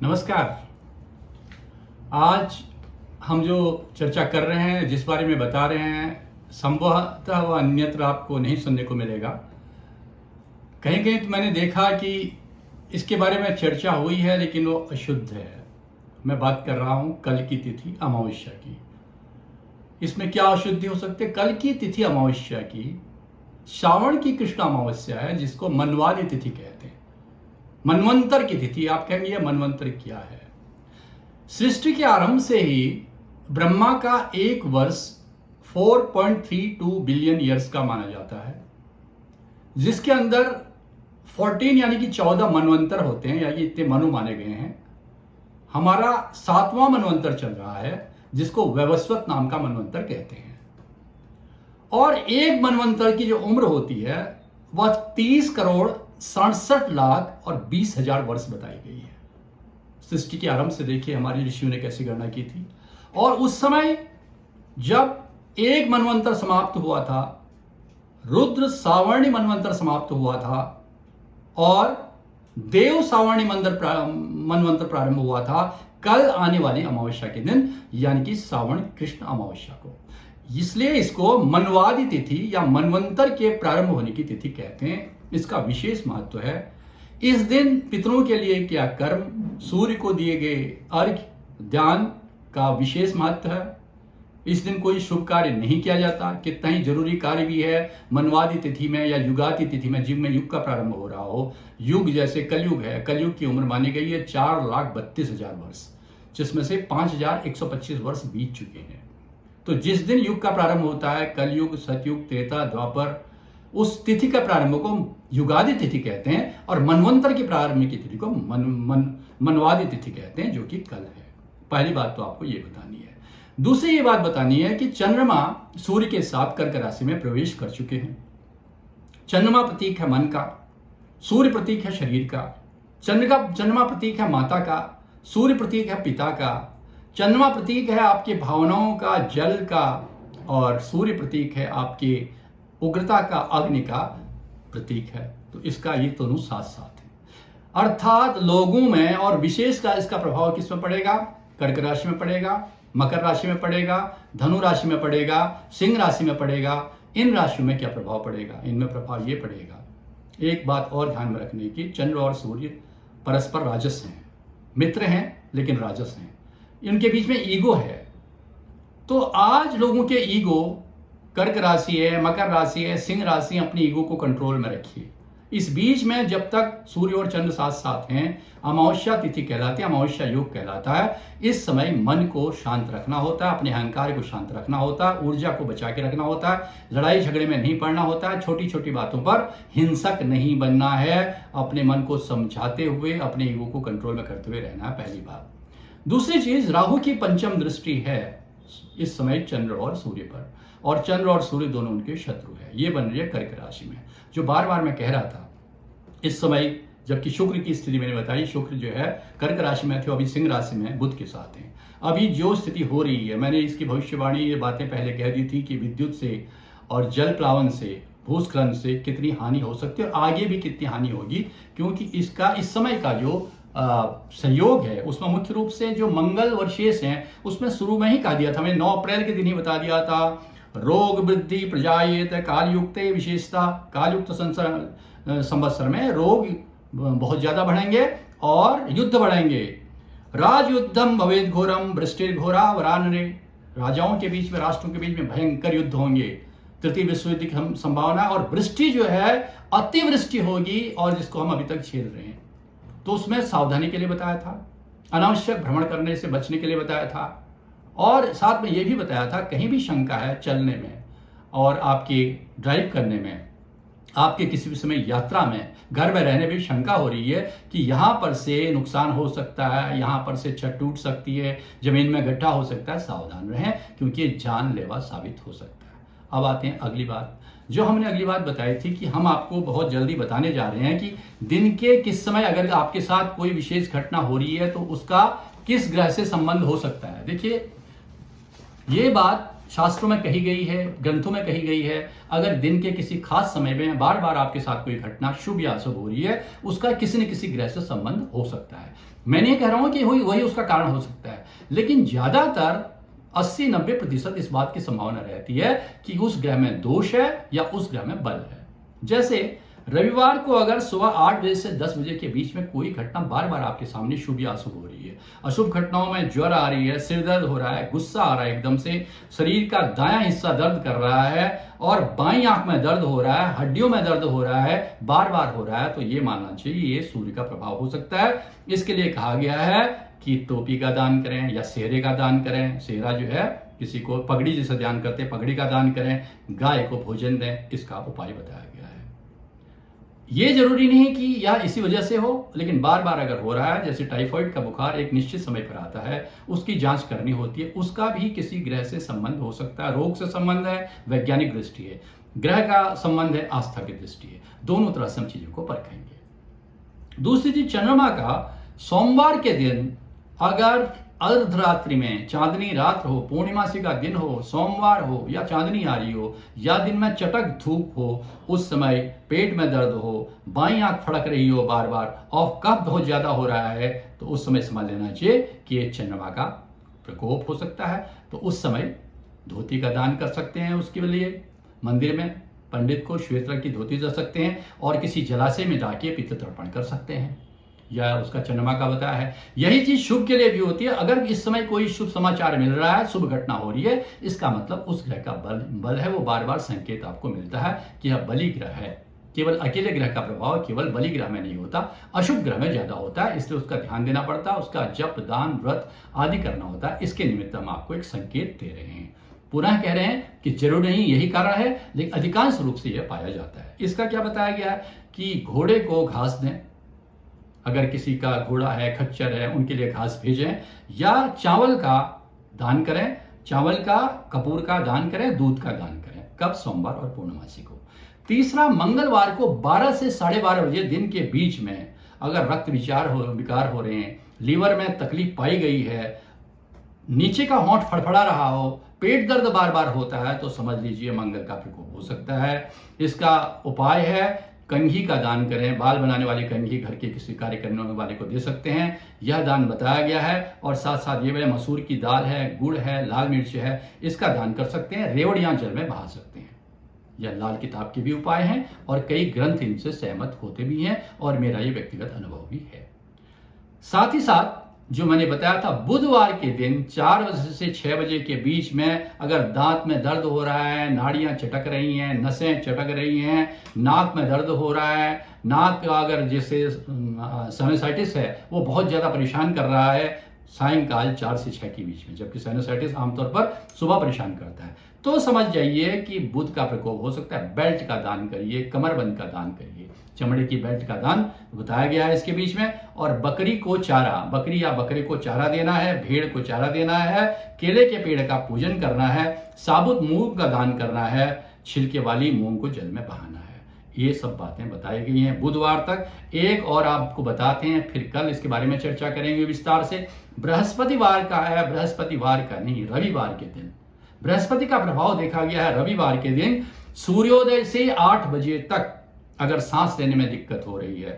नमस्कार। आज हम जो चर्चा कर रहे हैं, जिस बारे में बता रहे हैं, संभवतः वह अन्यत्र आपको नहीं सुनने को मिलेगा। कहीं कहीं तो मैंने देखा कि इसके बारे में चर्चा हुई है, लेकिन वो अशुद्ध है। मैं बात कर रहा हूं कल की तिथि अमावस्या की। इसमें क्या अशुद्धि हो सकती है? कल की तिथि अमावस्या की श्रावण की कृष्ण अमावस्या है, जिसको मनवादी तिथि कहते हैं। मनवंतर की तिथि। आप कहेंगे ये मनवंतर क्या है? सृष्टि के आरंभ से ही ब्रह्मा का एक वर्ष 4.32 बिलियन ईयर्स का माना जाता है, जिसके अंदर 14 यानी कि 14 मनवंतर होते हैं, या ये इतने मनु माने गए हैं। हमारा 7वां मनवंतर चल रहा है, जिसको वैवस्वत नाम का मनवंतर कहते हैं। और एक मनवंतर की जो उम्र होती है वह 30 करोड़ 67 लाख और 20,000 वर्ष बताई गई है। सृष्टि के आरंभ से देखिए हमारी ऋषियों ने कैसी गणना की थी। और उस समय जब एक मनवंतर समाप्त हुआ था, रुद्र सावर्णी मनवंतर समाप्त हुआ था और देव सावर्णी मनवंतर प्रारंभ हुआ था कल आने वाली अमावस्या के दिन, यानी कि श्रावण कृष्ण अमावस्या को। इसलिए इसको मनवादी तिथि या मनवंतर के प्रारंभ होने की तिथि कहते हैं। इसका विशेष महत्व है। इस दिन पितरों के लिए क्या कर्म, सूर्य को दिए गए अर्घ्य, ध्यान का विशेष महत्व है। इस दिन कोई शुभ कार्य नहीं किया जाता। कितना ही जरूरी कार्य भी है मनवादी तिथि में या युगादि तिथि में, जिनमें युग का प्रारंभ हो रहा हो। युग जैसे कलयुग है, कलयुग की उम्र मानी गई है 4,32,000 वर्ष, जिसमें से 5,125 वर्ष बीत चुके हैं। तो जिस दिन युग का प्रारंभ होता है, कलयुग, सतयुग, त्रेता, द्वापर, उस तिथि का प्रारंभ को युगादि तिथि कहते हैं, और मनवंतर की प्रारंभ की तिथि को मनवादी तिथि कहते हैं, जो कि कल है। पहली बात तो आपको ये बतानी है। दूसरी ये बात बतानी है कि चंद्रमा सूर्य के साथ कर्क राशि में प्रवेश कर चुके हैं। चंद्रमा प्रतीक है मन का, सूर्य प्रतीक है शरीर का। चंद्रमा प्रतीक है माता का, सूर्य प्रतीक है पिता का। चंद्रमा प्रतीक है आपके भावनाओं का, जल का, और सूर्य प्रतीक है आपके उग्रता का, अग्नि का प्रतीक है। तो इसका ये दोनों साथ साथ है। अर्थात लोगों में, और विशेषकर इसका प्रभाव किस में पड़ेगा? कर्क राशि में पड़ेगा, मकर राशि में पड़ेगा, धनु राशि में पड़ेगा, सिंह राशि में पड़ेगा। इन राशियों में क्या प्रभाव पड़ेगा? इनमें प्रभाव ये पड़ेगा, एक बात और ध्यान में रखने की, चंद्र और सूर्य परस्पर राजस हैं, मित्र हैं लेकिन राजस हैं। इनके बीच में ईगो है। तो आज लोगों के ईगो, कर्क राशि है, मकर राशि है, सिंह राशि, अपनी ईगो को कंट्रोल में रखिए। इस बीच में जब तक सूर्य और चंद्र साथ साथ हैं, अमावस्या तिथि कहलाती है, अमावस्या योग कहलाता है। इस समय मन को शांत रखना होता है, अपने अहंकार को शांत रखना होता है, ऊर्जा को बचा के रखना होता है, लड़ाई झगड़े में नहीं पड़ना होता है, छोटी छोटी बातों पर हिंसक नहीं बनना है, अपने मन को समझाते हुए अपने ईगो को कंट्रोल में करते हुए रहना है, पहली बात। दूसरी चीज, राहु की पंचम दृष्टि है इस समय चंद्र और सूर्य पर, और चंद्र और सूर्य दोनों उनके शत्रु है। ये बन रही है कर्क राशि में, जो बार बार मैं कह रहा था। इस समय जबकि शुक्र की स्थिति मैंने बताई, शुक्र जो है कर्क राशि में थे, अभी सिंह राशि में बुध के साथ हैं। अभी जो स्थिति हो रही है, मैंने इसकी भविष्यवाणी, ये बातें पहले कह दी थी कि विद्युत से और जल प्लावन से, भूस्खलन से कितनी हानि हो सकती है, और आगे भी कितनी हानि होगी, क्योंकि इसका इस समय का जो संयोग है उसमें मुख्य रूप से जो मंगल और शेष हैं, उसमें शुरू में ही कहा दिया था, मैंने 9 अप्रैल के दिन ही बता दिया था। रोग वृद्धि प्रजायेत कालयुक्त विशेषता, कालयुक्त संवत्सर में रोग बहुत ज्यादा बढ़ेंगे और युद्ध बढ़ेंगे। राजयुद्धम भवेद घोरम वृष्टिर घोरा वरानरे, राजाओं के बीच में, राष्ट्रों के बीच में भयंकर युद्ध होंगे, तृतीय विश्व युद्ध की संभावना, और वृष्टि जो है अतिवृष्टि होगी, और जिसको हम अभी तक झेल रहे हैं। तो उसमें सावधानी के लिए बताया था, अनावश्यक भ्रमण करने से बचने के लिए बताया था, और साथ में यह भी बताया था कहीं भी शंका है चलने में और आपके ड्राइव करने में, आपके किसी भी समय यात्रा में, घर में रहने में शंका हो रही है कि यहां पर से नुकसान हो सकता है, यहां पर से छत टूट सकती है, जमीन में गड्ढा हो सकता है, सावधान रहें, क्योंकि ये जानलेवा साबित हो सकता है। अब आते हैं अगली बात, जो हमने अगली बात बताई थी कि हम आपको बहुत जल्दी बताने जा रहे हैं कि दिन के किस समय अगर आपके साथ कोई विशेष घटना हो रही है तो उसका किस ग्रह से संबंध हो सकता है। देखिए, ये बात शास्त्रों में कही गई है, ग्रंथों में कही गई है। अगर दिन के किसी खास समय में बार बार आपके साथ कोई घटना शुभ या अशुभ हो रही है, उसका किसी न किसी ग्रह से संबंध हो सकता है। मैं नहीं कह रहा हूं कि वही उसका कारण हो सकता है, लेकिन ज्यादातर 80-90% इस बात की संभावना रहती है कि उस ग्रह में दोष है या उस ग्रह में बल है। जैसे रविवार को अगर सुबह 8 बजे से 10 बजे के बीच में कोई घटना बार बार आपके सामने शुभ या अशुभ हो रही है, अशुभ घटनाओं में ज्वर आ रही है, सिर दर्द हो रहा है, गुस्सा आ रहा है, एकदम से शरीर का दायां हिस्सा दर्द कर रहा है और बाईं आंख में दर्द हो रहा है, हड्डियों में दर्द हो रहा है, बार बार हो रहा है, तो ये मानना चाहिए ये सूर्य का प्रभाव हो सकता है। इसके लिए कहा गया है कि टोपी का दान करें या सेहरे का दान करें। सेहरा जो है किसी को पगड़ी जैसे दान करते हैं, पगड़ी का दान करें, गाय को भोजन दें, इसका उपाय बताया गया है। ये जरूरी नहीं कि यह इसी वजह से हो, लेकिन बार बार अगर हो रहा है, जैसे टाइफाइड का बुखार एक निश्चित समय पर आता है, उसकी जांच करनी होती है, उसका भी किसी ग्रह से संबंध हो सकता है। रोग से संबंध है, वैज्ञानिक दृष्टि है, ग्रह का संबंध है, आस्था की दृष्टि है, दोनों तरह से हम चीजों को परखेंगे। दूसरी चीज, चंद्रमा का सोमवार के दिन अगर अर्धरात्रि में चांदनी रात हो, पूर्णिमासी का दिन हो, सोमवार हो या चांदनी आ रही हो या दिन में चटक धूप हो, उस समय पेट में दर्द हो, बाईं आंख फड़क रही हो बार बार और कफ बहुत ज्यादा हो रहा है, तो उस समय समझ लेना चाहिए कि ये चंद्रमा का प्रकोप हो सकता है। तो उस समय धोती का दान कर सकते हैं, उसके लिए मंदिर में पंडित को श्वेत रंग की धोती दे सकते हैं और किसी जलाशय में जाके पितृ तर्पण कर सकते हैं, या उसका चंद्रमा का बताया है। यही चीज शुभ के लिए भी होती है। अगर इस समय कोई शुभ समाचार मिल रहा है, शुभ घटना हो रही है, इसका मतलब उस ग्रह का बल है, वो बार बार संकेत आपको मिलता है कि यह बलि ग्रह है। केवल अकेले ग्रह का प्रभाव केवल बलि ग्रह में नहीं होता, अशुभ ग्रह में ज्यादा होता है, इसलिए उसका ध्यान देना पड़ता है, उसका जप दान व्रत आदि करना होता है। इसके निमित्त हम आपको एक संकेत दे रहे हैं। पुनः कह रहे हैं कि जरूर नहीं यही कारण है, लेकिन अधिकांश रूप से यह पाया जाता है। इसका क्या बताया गया है कि घोड़े को घास दें, अगर किसी का घोड़ा है, खच्चर है, उनके लिए घास भेजें, या चावल का दान करें, चावल का कपूर का दान करें, दूध का दान करें। कब? सोमवार और पूर्णमासी को। तीसरा, मंगलवार को 12 से 12:30 बजे दिन के बीच में अगर रक्त विकार हो रहे हैं, लीवर में तकलीफ पाई गई है, नीचे का होंठ फड़फड़ा रहा हो, पेट दर्द बार बार होता है, तो समझ लीजिए मंगल का प्रकोप हो सकता है। इसका उपाय है कंघी का दान करें, बाल बनाने वाली कंघी घर के किसी कार्य करने वाले को दे सकते हैं, यह दान बताया गया है। और साथ साथ ये मसूर की दाल है, गुड़ है, लाल मिर्च है, इसका दान कर सकते हैं। रेवड़ियां जल में बहा सकते हैं। यह लाल किताब के भी उपाय हैं और कई ग्रंथ इनसे सहमत होते भी हैं और मेरा ये व्यक्तिगत अनुभव भी है। साथ ही साथ जो मैंने बताया था, बुधवार के दिन 4 बजे से 6 बजे के बीच में अगर दांत में दर्द हो रहा है, नाड़ियां चटक रही हैं, नसें चटक रही हैं, नाक में दर्द हो रहा है, नाक का अगर जैसे साइनसाइटिस है वो बहुत ज्यादा परेशान कर रहा है सायंकाल 4 से 6 के बीच में, जबकि साइनसाइटिस आमतौर पर सुबह परेशान करता है, तो समझ जाइए कि बुध का प्रकोप हो सकता है। बेल्ट का दान करिए, कमरबंद का दान करिए, चमड़े की बेल्ट का दान बताया गया है इसके बीच में। और बकरी को चारा, बकरी या बकरे को चारा देना है, भेड़ को चारा देना है, केले के पेड़ का पूजन करना है, साबुत मूंग का दान करना है, छिलके वाली मूंग को जल में बहाना है। ये सब बातें बताई गई हैं बुधवार तक। एक और आपको बताते हैं, फिर कल इसके बारे में चर्चा करेंगे विस्तार से। बृहस्पतिवार का है, बृहस्पतिवार का नहीं, रविवार के दिन बृहस्पति का प्रभाव देखा गया है। रविवार के दिन सूर्योदय से 8 बजे तक अगर सांस लेने में दिक्कत हो रही है,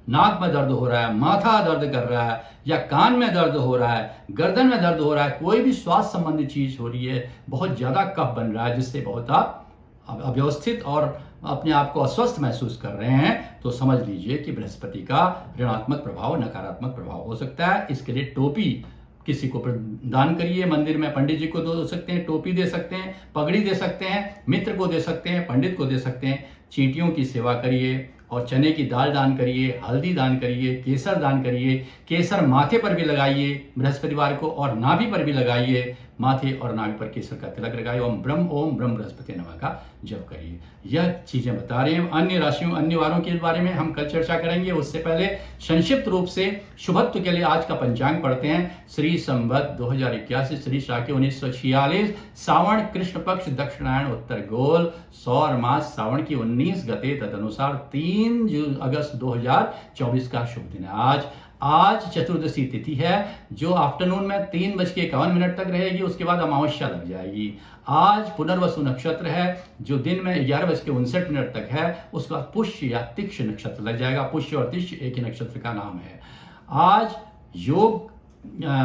नाक में दर्द हो रहा है, माथा दर्द कर रहा है, या कान में दर्द हो रहा है, गर्दन में दर्द हो रहा है, कोई भी स्वास्थ्य संबंधी चीज हो रही है, बहुत ज्यादा कफ बन रहा है जिससे बहुत आप अव्यवस्थित और अपने आप को अस्वस्थ महसूस कर रहे हैं, तो समझ लीजिए कि बृहस्पति का ऋणात्मक प्रभाव, नकारात्मक प्रभाव हो सकता है। इसके लिए टोपी किसी को दान करिए, मंदिर में पंडित जी को दे सकते हैं, टोपी दे सकते हैं, पगड़ी दे सकते हैं, मित्र को दे सकते हैं, पंडित को दे सकते हैं। चींटियों की सेवा करिए और चने की दाल दान करिए, हल्दी दान करिए, केसर दान करिए। केसर माथे पर भी लगाइए बृहस्पतिवार को और नाभि पर भी लगाइए, माथे और नाभि पर केसर का तिलक लगाइए। ओम ब्रह्म बृहस्पति नमः का जप करिए। यह चीजें बता रहे हैं। अन्य राशियों, अन्य वारों के बारे में हम कल चर्चा करेंगे, उससे पहले संक्षिप्त रूप से शुभत्व के लिए आज का पंचांग पढ़ते हैं। श्री संवत 2081, श्री शाके 1946, सावन कृष्ण पक्ष दक्षिणायन उत्तर गोल, सौर मास सावन की 19 गते, तदनुसार 3 अगस्त 2024 का शुभ दिन है। आज चतुर्दशी तिथि है जो आफ्टरनून में 3:51 तक रहेगी, उसके बाद अमावस्या लग जाएगी। आज पुनर्वसु नक्षत्र है जो दिन में 11:59 तक है, उसके बाद पुष्य या तिक्ष नक्षत्र लग जाएगा। पुष्य और तिक्ष एक ही नक्षत्र का नाम है। आज योग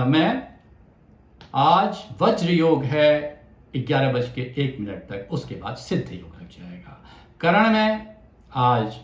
में आज वज्र योग है 11:01 तक, उसके बाद सिद्ध योग लग जाएगा। करण में आज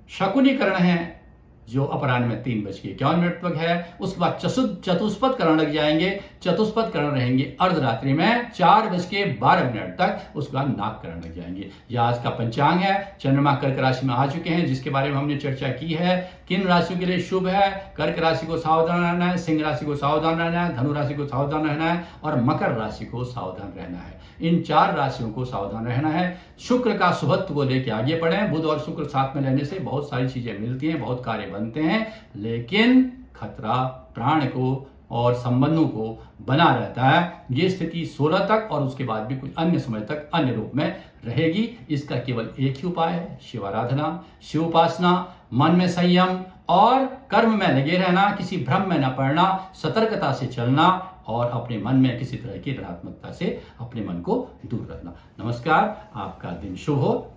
शकुनी करण है जो अपराह्न में 3:51 तक है। उसके बाद चतुष्पद करण लग जाएंगे। चतुष्पद करण रहेंगे अर्धरात्रि में 4:12 तक। उसके बाद नाग करण लग जाएंगे। यह आज का पंचांग है। चंद्रमा कर्क राशि में आ चुके हैं, जिसके बारे में हमने चर्चा की है। किन राशियों के लिए शुभ है? कर्क राशि को सावधान रहना है, सिंह राशि को सावधान रहना है, धनु राशि को सावधान रहना है और मकर राशि को सावधान रहना है। इन 4 राशियों को सावधान रहना है। शुक्र का शुभत्व को लेकर आगे बढ़े। बुध और शुक्र साथ में रहने से बहुत सारी चीजें मिलती हैं, बहुत कार्य बनते हैं, लेकिन खतरा प्राण को और संबंधों को बना रहता है। ये स्थिति 16 तक और उसके बाद भी कुछ अन्य समय तक अन्य रूप में रहेगी। इसका केवल एक ही उपाय है, शिव आराधना, शिव उपासना, मन में संयम और कर्म में लगे रहना, किसी भ्रम में न पड़ना, सतर्कता से चलना और अपने मन में किसी तरह की नकारात्मकता से अपने मन को दूर रखना। नमस्कार, आपका दिन शुभ हो।